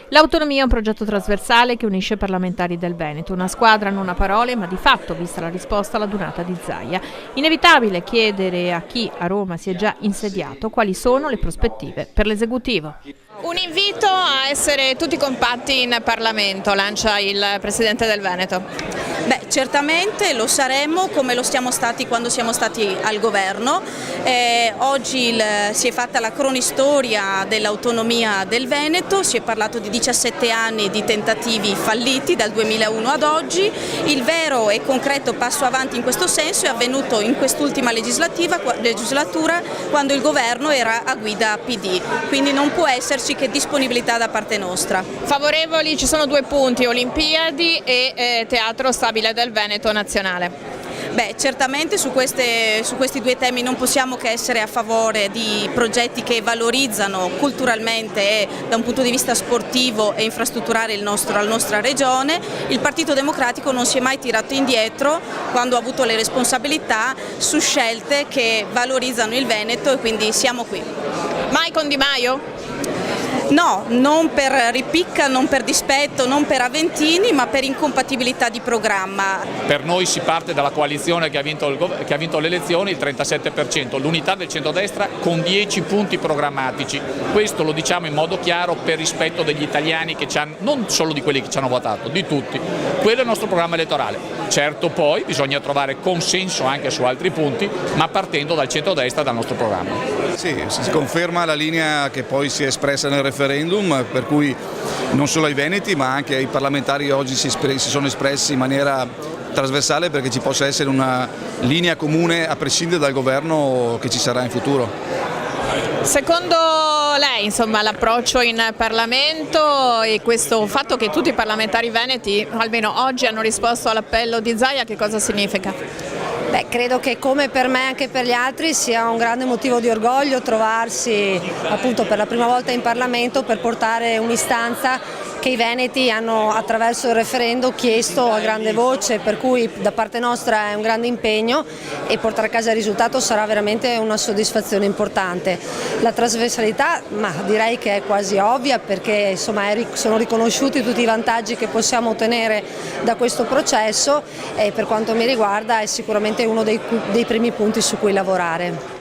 L'autonomia è un progetto trasversale che unisce parlamentari del Veneto, una squadra non a parole ma di fatto, vista la risposta alla donata di Zaia. Inevitabile chiedere a chi a Roma si è già insediato quali sono le prospettive per l'esecutivo. Un invito a essere tutti compatti in Parlamento, lancia il Presidente del Veneto. Beh, certamente lo saremo come lo siamo stati quando siamo stati al governo. Oggi si è fatta la cronistoria dell'autonomia del Veneto, si è parlato di 17 anni di tentativi falliti dal 2001 ad oggi. Il vero e concreto passo avanti in questo senso è avvenuto in quest'ultima legislatura quando il governo era a guida PD, quindi non può esserci che disponibilità da parte nostra. Favorevoli ci sono due punti, Olimpiadi e Teatro Stabile del Veneto Nazionale. Beh, certamente su questi due temi non possiamo che essere a favore di progetti che valorizzano culturalmente e da un punto di vista sportivo e infrastrutturale la nostra regione. Il Partito Democratico non si è mai tirato indietro quando ha avuto le responsabilità su scelte che valorizzano il Veneto e quindi siamo qui. Mai con Di Maio? No, non per ripicca, non per dispetto, non per Aventini, ma per incompatibilità di programma. Per noi si parte dalla coalizione che ha vinto le elezioni, il 37%, l'unità del centrodestra con 10 punti programmatici. Questo lo diciamo in modo chiaro per rispetto degli italiani che non solo di quelli che ci hanno votato, di tutti. Quello è il nostro programma elettorale. Certo poi bisogna trovare consenso anche su altri punti, ma partendo dal centrodestra, dal nostro programma. Sì, si conferma la linea che poi si è espressa nel referendum, per cui non solo ai veneti ma anche ai parlamentari oggi si sono espressi in maniera trasversale perché ci possa essere una linea comune a prescindere dal governo che ci sarà in futuro. Secondo lei, insomma, l'approccio in Parlamento e questo fatto che tutti i parlamentari veneti, almeno oggi, hanno risposto all'appello di Zaia, che cosa significa? Beh, credo che come per me anche per gli altri sia un grande motivo di orgoglio trovarsi appunto per la prima volta in Parlamento per portare un'istanza che i veneti hanno attraverso il referendum chiesto a grande voce, per cui da parte nostra è un grande impegno e portare a casa il risultato sarà veramente una soddisfazione importante. La trasversalità, ma direi che è quasi ovvia perché insomma sono riconosciuti tutti i vantaggi che possiamo ottenere da questo processo e per quanto mi riguarda è sicuramente uno dei primi punti su cui lavorare.